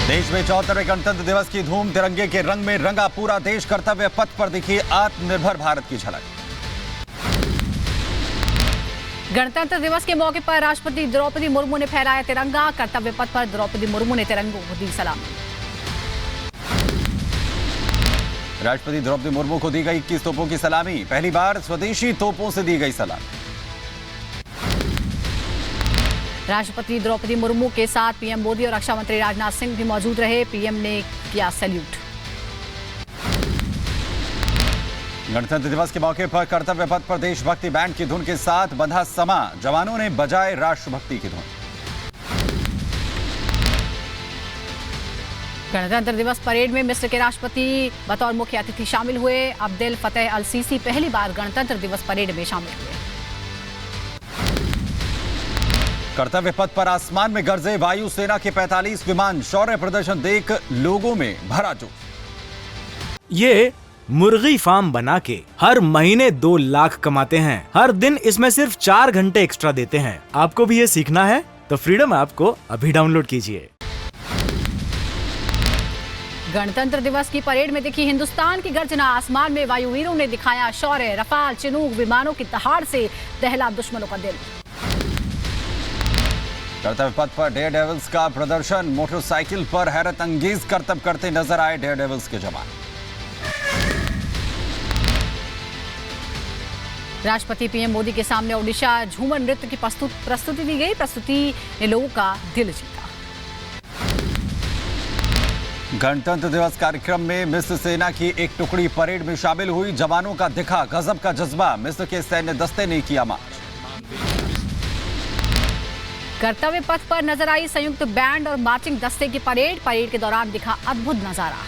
देश में 74वें गणतंत्र दिवस की धूम, तिरंगे के रंग में रंगा पूरा देश। कर्तव्य पथ पर दिखी आत्मनिर्भर भारत की झलक। गणतंत्र दिवस के मौके पर राष्ट्रपति द्रौपदी मुर्मू ने फहराया तिरंगा। कर्तव्य पथ पर द्रौपदी मुर्मू ने तिरंगे को दी सलामी। राष्ट्रपति द्रौपदी मुर्मू को दी गई 21 तोपों की सलामी। पहली बार स्वदेशी तोपों से दी गई सलामी। राष्ट्रपति द्रौपदी मुर्मू के साथ पीएम मोदी और रक्षा मंत्री राजनाथ सिंह भी मौजूद रहे। पीएम ने किया सैल्यूट। गणतंत्र दिवस के मौके पर कर्तव्य पथ पर देशभक्ति बैंड की धुन के साथ बंधा समा। जवानों ने बजाए राष्ट्रभक्ति की धुन। गणतंत्र दिवस परेड में मिस्र के राष्ट्रपति बतौर मुख्य अतिथि शामिल हुए। अब्देल फतेह अल सीसी पहली बार गणतंत्र दिवस परेड में शामिल हुए। कर्तव्य पथ पर आसमान में गरजे वायुसेना के 45 विमान। शौर्य प्रदर्शन देख लोगों में भरा जोश। ये मुर्गी फार्म बना के हर महीने 2 लाख कमाते हैं। हर दिन इसमें सिर्फ 4 घंटे एक्स्ट्रा देते हैं। आपको भी ये सीखना है तो फ्रीडम ऐप को अभी डाउनलोड कीजिए। गणतंत्र दिवस की परेड में दिखी हिंदुस्तान की गर्जना। आसमान में वायुवीरों ने दिखाया शौर्य। रफाल चिनूक विमानों की दहाड़ से दहला दुश्मनों का दिल। कर्तव्य पथ पर डेयर डेविल्स का प्रदर्शन। मोटरसाइकिल पर हैरत अंगेज करतब करते नजर आए डेयर डेविल्स के जवान। राष्ट्रपति पीएम मोदी के सामने ओडिशा झूमर नृत्य की प्रस्तुति दी गई। प्रस्तुति ने लोगों का दिल जीता। गणतंत्र दिवस कार्यक्रम में मिस्र सेना की एक टुकड़ी परेड में शामिल हुई। जवानों का दिखा गजब का जज्बा। मिस्र के सैन्य दस्ते ने किया मार्च। कर्तव्य पथ पर नजर आई संयुक्त बैंड और मार्चिंग दस्ते की परेड। परेड के दौरान दिखा अद्भुत नजारा।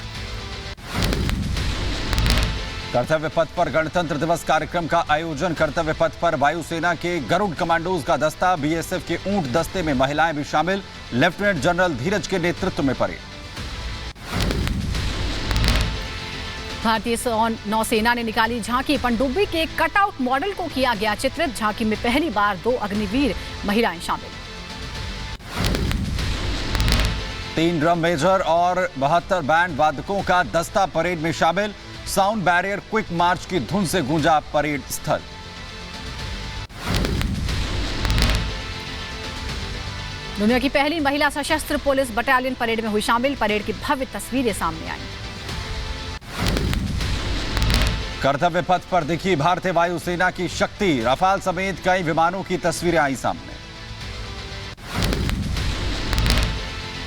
कर्तव्य पथ पर गणतंत्र दिवस कार्यक्रम का आयोजन। कर्तव्य पथ पर वायुसेना के गरुड़ कमांडोज का दस्ता। बीएसएफ के ऊंट दस्ते में महिलाएं भी शामिल। लेफ्टिनेंट जनरल धीरज के नेतृत्व में परेड। भारतीय नौसेना ने निकाली झांकी। पनडुब्बी के कटआउट मॉडल को किया गया चित्रित। झांकी में पहली बार 2 अग्निवीर महिलाएं शामिल। 3 ड्रम मेजर और 72 बैंड वादकों का दस्ता परेड में शामिल। साउंड बैरियर क्विक मार्च की धुन से गूंजा परेड स्थल। दुनिया की पहली महिला सशस्त्र पुलिस बटालियन परेड में हुई शामिल। परेड की भव्य तस्वीरें सामने आई। कर्तव्य पथ पर दिखी भारतीय वायुसेना की शक्ति। रफाल समेत कई विमानों की तस्वीरें आई सामने।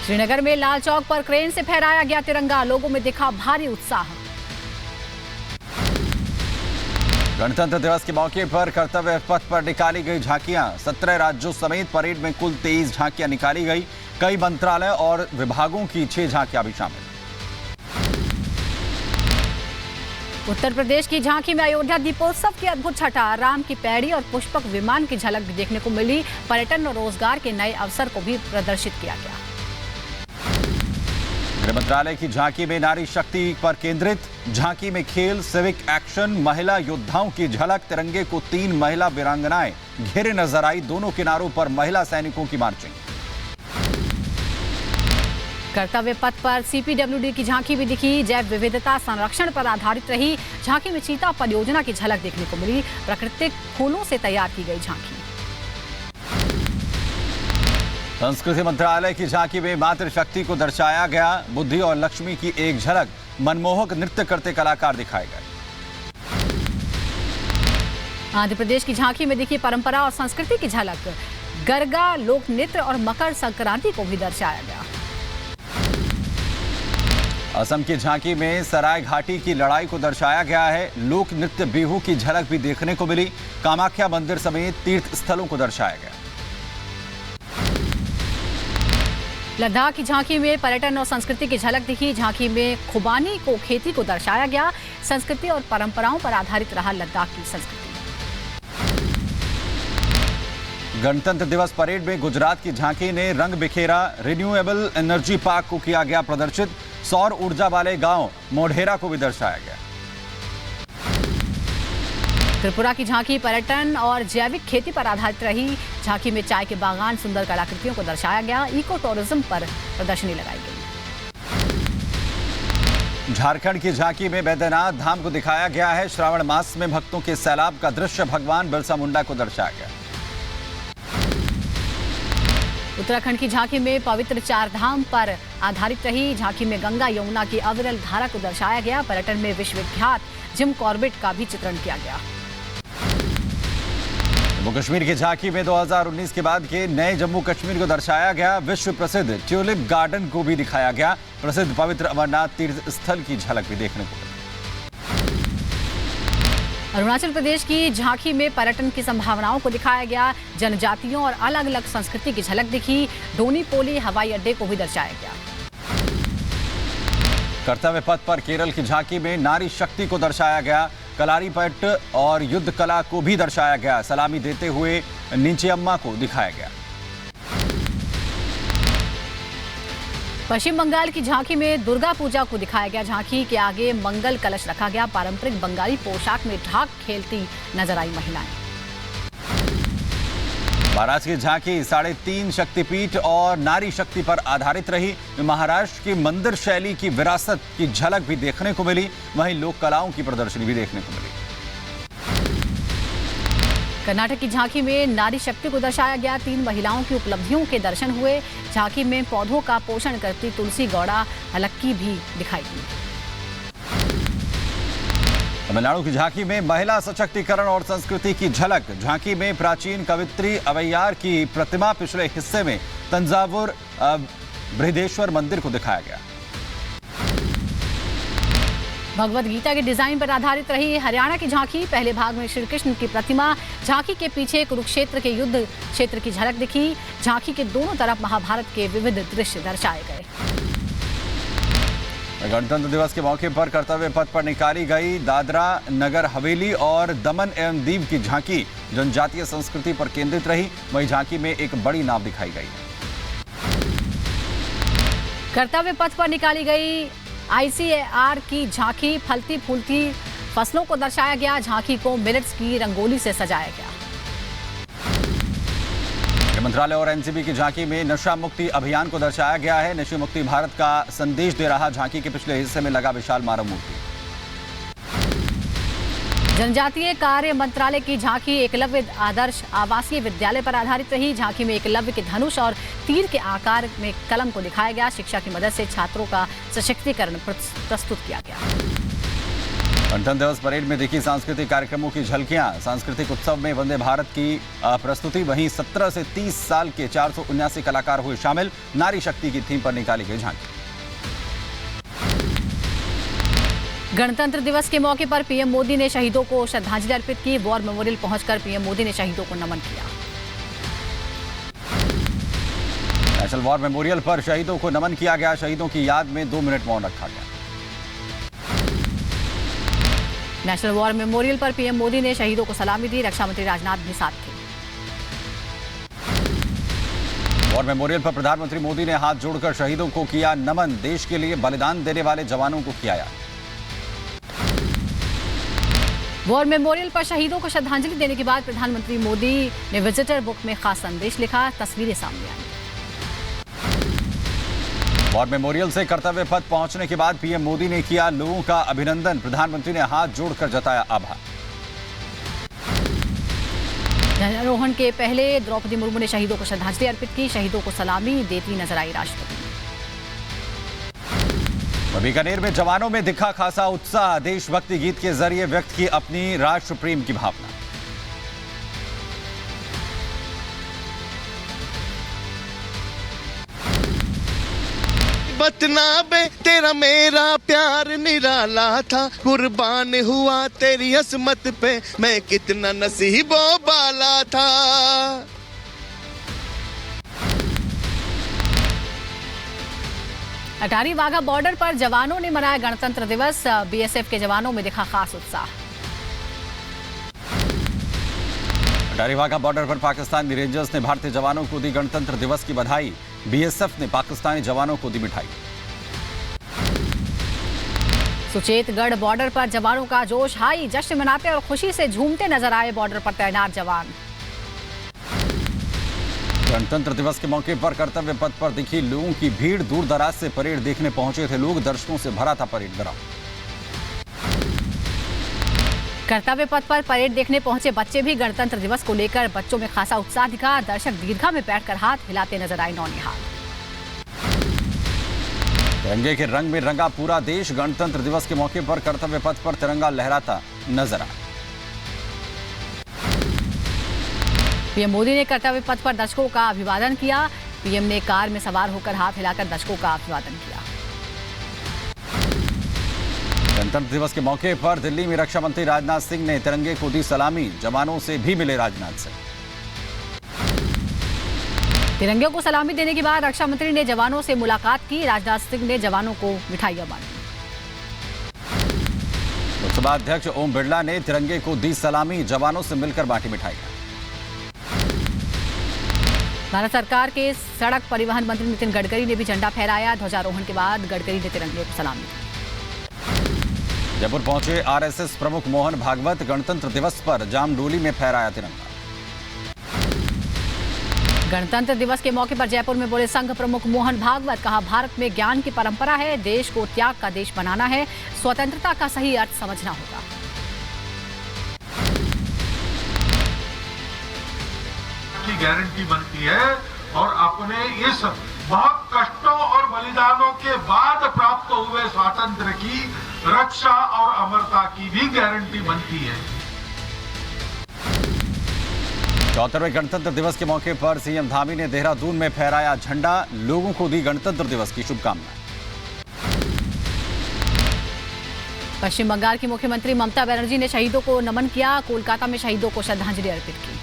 श्रीनगर में लाल चौक पर क्रेन से फहराया गया तिरंगा। लोगों में दिखा भारी उत्साह। गणतंत्र दिवस के मौके पर कर्तव्य पथ पर निकाली गई झांकियां। 17 राज्यों समेत परेड में कुल 23 झांकियां निकाली गई। कई मंत्रालय और विभागों की 6 झांकियां भी शामिल। उत्तर प्रदेश की झांकी में अयोध्या दीपोत्सव की अद्भुत छटा। राम की पैड़ी और पुष्पक विमान की झलक भी देखने को मिली। पर्यटन और रोजगार के नए अवसर को भी प्रदर्शित किया गया। गृह मंत्रालय की झांकी में नारी शक्ति पर केंद्रित। झांकी में खेल, सिविक एक्शन, महिला योद्धाओं की झलक। तिरंगे को 3 महिला वीरांगनाएं घेरे नजर आई। दोनों किनारों पर महिला सैनिकों की मार्चिंग। कर्तव्य पथ पर सीपीडब्ल्यूडी की झांकी भी दिखी। जैव विविधता संरक्षण पर आधारित रही। झांकी में चीता परियोजना की झलक देखने को मिली। प्राकृतिक फूलों से तैयार की गई झांकी। संस्कृति मंत्रालय की झांकी में मातृशक्ति को दर्शाया गया। बुद्धि और लक्ष्मी की एक झलक। मनमोहक नृत्य करते कलाकार दिखाए गए। आंध्र प्रदेश की झांकी में दिखी परंपरा और संस्कृति की झलक। गरगा लोक नृत्य और मकर संक्रांति को भी दर्शाया गया। असम की झांकी में सराय घाटी की लड़ाई को दर्शाया गया है। लोक नृत्य बिहू की झलक भी देखने को मिली। कामाख्या मंदिर समेत तीर्थ स्थलों को दर्शाया गया। लद्दाख की झांकी में पर्यटन और संस्कृति की झलक दिखी। झांकी में खुबानी को खेती को दर्शाया गया। संस्कृति और परंपराओं पर आधारित रहा लद्दाख की संस्कृति। गणतंत्र दिवस परेड में गुजरात की झांकी ने रंग बिखेरा। रिन्यूएबल एनर्जी पार्क को किया गया प्रदर्शित। सौर ऊर्जा वाले गांव मोढेरा को भी दर्शाया गया। त्रिपुरा की झांकी पर्यटन और जैविक खेती पर आधारित रही। झांकी में चाय के बागान, सुंदर कलाकृतियों को दर्शाया गया। इको टूरिज्म पर प्रदर्शनी लगाई गई। झारखंड की झांकी में बैद्यनाथ धाम को दिखाया गया है। श्रावण मास में भक्तों के सैलाब का दृश्य भगवान बिरसा मुंडा को दर्शाया गया। उत्तराखंड की झांकी में पवित्र चार धाम पर आधारित रही झांकी में गंगा यमुना की अविरल धारा को दर्शाया गया। पर्यटन में विश्वविख्यात जिम कॉर्बेट का भी चित्रण किया गया। जम्मू कश्मीर की झांकी में 2019 के बाद के नए जम्मू कश्मीर को दर्शाया गया। विश्व प्रसिद्ध ट्यूलिप गार्डन को भी दिखाया गया। प्रसिद्ध पवित्र अमरनाथ तीर्थ स्थल की झलक भी देखने को मिली। अरुणाचल प्रदेश की झांकी में पर्यटन की संभावनाओं को दिखाया गया। जनजातियों और अलग अलग संस्कृति की झलक दिखी। डोनी पोली हवाई अड्डे को भी दर्शाया गया। कर्तव्य पथ पर केरल की झांकी में नारी शक्ति को दर्शाया गया। कलारी पट और युद्ध कला को भी दर्शाया गया। सलामी देते हुए नीचे अम्मा को दिखाया गया। पश्चिम बंगाल की झांकी में दुर्गा पूजा को दिखाया गया। झांकी के आगे मंगल कलश रखा गया। पारंपरिक बंगाली पोशाक में ढाक खेलती नजर आई महिलाएं। महाराष्ट्र की झांकी 3.5 शक्तिपीठ और नारी शक्ति पर आधारित रही। महाराष्ट्र की मंदिर शैली की विरासत की झलक भी देखने को मिली। वहीं लोक कलाओं की प्रदर्शनी भी देखने को मिली। कर्नाटक की झांकी में नारी शक्ति को दर्शाया गया। 3 महिलाओं की उपलब्धियों के दर्शन हुए। झांकी में पौधों का पोषण करती तुलसी गौड़ा हलक्की भी दिखाई दी। तमिलनाडु की झांकी में महिला सशक्तिकरण और संस्कृति की झलक। झांकी में प्राचीन कवित्री अवैयार की प्रतिमा पिछले हिस्से में तंजावुर बृहदेश्वर मंदिर को दिखाया गया। भगवद गीता के डिजाइन पर आधारित रही हरियाणा की झांकी। पहले भाग में श्री कृष्ण की प्रतिमा। झांकी के पीछे कुरुक्षेत्र के युद्ध क्षेत्र की झलक दिखी। झांकी के दोनों तरफ महाभारत के विविध दृश्य दर्शाए गए। गणतंत्र दिवस के मौके पर कर्तव्य पथ पर निकाली गई दादरा नगर हवेली और दमन एवं दीव की झांकी जनजातीय संस्कृति पर केंद्रित रही। वहीं झांकी में एक बड़ी नाव दिखाई गई। कर्तव्य पथ पर निकाली गई ICAR की झांकी। फलती फूलती फसलों को दर्शाया गया। झांकी को मिलेट्स की रंगोली से सजाया गया। गृह मंत्रालय और NCB की झांकी में नशा मुक्ति अभियान को दर्शाया गया है। नशे मुक्ति भारत का संदेश दे रहा झांकी के पिछले हिस्से में लगा विशाल मानव मूर्ति। जनजातीय कार्य मंत्रालय की झांकी एकलव्य आदर्श आवासीय विद्यालय पर आधारित रही। झांकी में एकलव्य के धनुष और तीर के आकार में कलम को दिखाया गया। शिक्षा की मदद से छात्रों का सशक्तिकरण प्रस्तुत किया गया। गणतंत्र दिवस परेड में देखी सांस्कृतिक कार्यक्रमों की झलकियां। सांस्कृतिक उत्सव में वंदे भारत की प्रस्तुति। वहीं 17 से 30 साल के 479 कलाकार हुए शामिल। नारी शक्ति की थीम पर निकाली गई झांकी। गणतंत्र दिवस के मौके पर पीएम मोदी ने शहीदों को श्रद्धांजलि अर्पित की। वॉर मेमोरियल पहुंचकर पीएम मोदी ने शहीदों को नमन किया। नेशनल वॉर मेमोरियल पर शहीदों को नमन किया गया। शहीदों की याद में 2 मिनट मौन रखा गया। नेशनल वॉर मेमोरियल पर पीएम मोदी ने शहीदों को सलामी दी। रक्षा मंत्री राजनाथ भी साथ थे। वॉर मेमोरियल पर प्रधानमंत्री मोदी ने हाथ जोड़कर शहीदों को किया नमन। देश के लिए बलिदान देने वाले जवानों को किया याद। वॉर मेमोरियल पर शहीदों को श्रद्धांजलि देने के बाद प्रधानमंत्री मोदी ने विजिटर बुक में खास संदेश लिखा। तस्वीरें सामने आई। वॉर मेमोरियल से कर्तव्य पथ पहुंचने के बाद पीएम मोदी ने किया लोगों का अभिनंदन। प्रधानमंत्री ने हाथ जोड़कर जताया आभार। ध्वजारोहण के पहले द्रौपदी मुर्मू ने शहीदों को श्रद्धांजलि अर्पित की। शहीदों को सलामी देती नजर आई राष्ट्रपति। बीकानेर में जवानों में दिखा खासा उत्साह। देशभक्ति गीत के जरिए व्यक्त की अपनी राष्ट्र प्रेम की भावना। बतना बे तेरा मेरा प्यार निराला था। कुर्बान हुआ तेरी असमत पे मैं कितना नसीबों वाला था। अटारी वाघा बॉर्डर पर जवानों ने मनाया गणतंत्र दिवस। BSF के जवानों में दिखा खास उत्साह। अटारी वाघा बॉर्डर पर पाकिस्तानी रेंजर्स ने भारतीय जवानों को दी गणतंत्र दिवस की बधाई। BSF ने पाकिस्तानी जवानों को दी मिठाई। सुचेतगढ़ बॉर्डर पर जवानों का जोश हाई। जश्न मनाते और खुशी से झूमते नजर आए बॉर्डर पर तैनात जवान। गणतंत्र दिवस के मौके पर कर्तव्य पथ पर दिखी लोगों की भीड़। दूर दराज से परेड देखने पहुंचे थे लोग। दर्शकों से भरा था परेड ग्राउंड। कर्तव्य पथ पर परेड देखने पहुंचे बच्चे भी गणतंत्र दिवस को लेकर बच्चों में खासा उत्साह दिखा। दर्शक दीर्घा में बैठकर हाथ हिलाते नजर आए नौनिहाल। तिरंगे के रंग में रंगा पूरा देश। गणतंत्र दिवस के मौके पर कर्तव्य पथ पर तिरंगा लहराता नजर आया। पीएम मोदी ने कर्तव्य पथ पर दर्शकों का अभिवादन किया। पीएम ने कार में सवार होकर हाथ हिलाकर दर्शकों का अभिवादन किया। गणतंत्र दिवस के मौके पर दिल्ली में रक्षा मंत्री राजनाथ सिंह ने तिरंगे को दी सलामी। जवानों से भी मिले राजनाथ सिंह। तिरंगे को सलामी देने के बाद रक्षा मंत्री ने जवानों से मुलाकात की। राजनाथ सिंह ने जवानों को मिठाइयां बांटी। लोकसभा अध्यक्ष ओम बिरला ने तिरंगे को दी सलामी। जवानों से मिलकर बांटी मिठाइयां। भारत सरकार के सड़क परिवहन मंत्री नितिन गडकरी ने भी झंडा फहराया। ध्वजारोहण के बाद गडकरी ने तिरंगे को सलामी दी। जयपुर पहुंचे आरएसएस प्रमुख मोहन भागवत। गणतंत्र दिवस पर जामडोली में फहराया तिरंगा। गणतंत्र दिवस के मौके पर जयपुर में बोले संघ प्रमुख मोहन भागवत। कहा, भारत में ज्ञान की परंपरा है। देश को त्याग का देश बनाना है। स्वतंत्रता का सही अर्थ समझना होगा। की गारंटी बनती है और अपने इस बहुत कष्टों और बलिदानों के बाद प्राप्त हुए स्वातंत्र्य की रक्षा और अमरता की भी गारंटी बनती है। 74वें गणतंत्र दिवस के मौके पर सीएम धामी ने देहरादून में फहराया झंडा। लोगों को दी गणतंत्र दिवस की शुभकामनाएं। पश्चिम बंगाल की मुख्यमंत्री ममता बनर्जी ने शहीदों को नमन किया। कोलकाता में शहीदों को श्रद्धांजलि अर्पित की।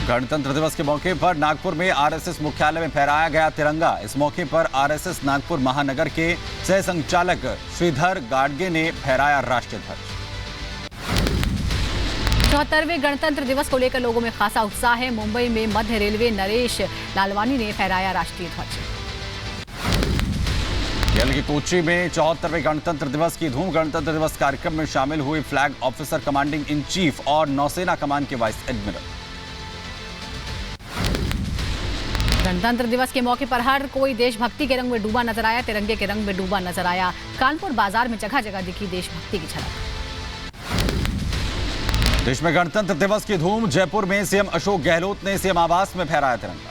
गणतंत्र दिवस के मौके पर नागपुर में आरएसएस मुख्यालय में फहराया गया तिरंगा। इस मौके पर आरएसएस नागपुर महानगर के सह संचालक श्रीधर गाडगे ने फहराया राष्ट्रीय ध्वज। 74वें गणतंत्र दिवस को लेकर लोगों में खासा उत्साह है। मुंबई में मध्य रेलवे नरेश लालवानी ने फहराया राष्ट्रीय ध्वज। केरल की कोच्चि में 74वें गणतंत्र दिवस की धूम। गणतंत्र दिवस कार्यक्रम में शामिल हुए flag officer, commanding in chief और नौसेना कमान के वाइस एडमिरल। गणतंत्र दिवस के मौके पर हर कोई देशभक्ति के रंग में डूबा नजर आया। तिरंगे के रंग में डूबा नजर आया। कानपुर बाजार में जगह जगह दिखी देशभक्ति की झलक। देश में गणतंत्र दिवस की धूम। जयपुर में सीएम अशोक गहलोत ने सीएम आवास में फहराया तिरंगा।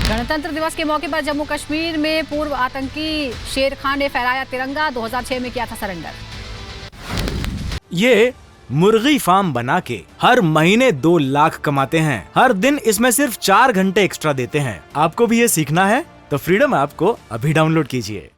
गणतंत्र दिवस के मौके पर जम्मू कश्मीर में पूर्व आतंकी शेर खान ने फहराया तिरंगा। 2006 में किया था सरेंडर। ये मुर्गी फार्म बना के हर महीने 2 लाख कमाते हैं। हर दिन इसमें सिर्फ 4 घंटे एक्स्ट्रा देते हैं। आपको भी ये सीखना है तो फ्रीडम ऐप को अभी डाउनलोड कीजिए।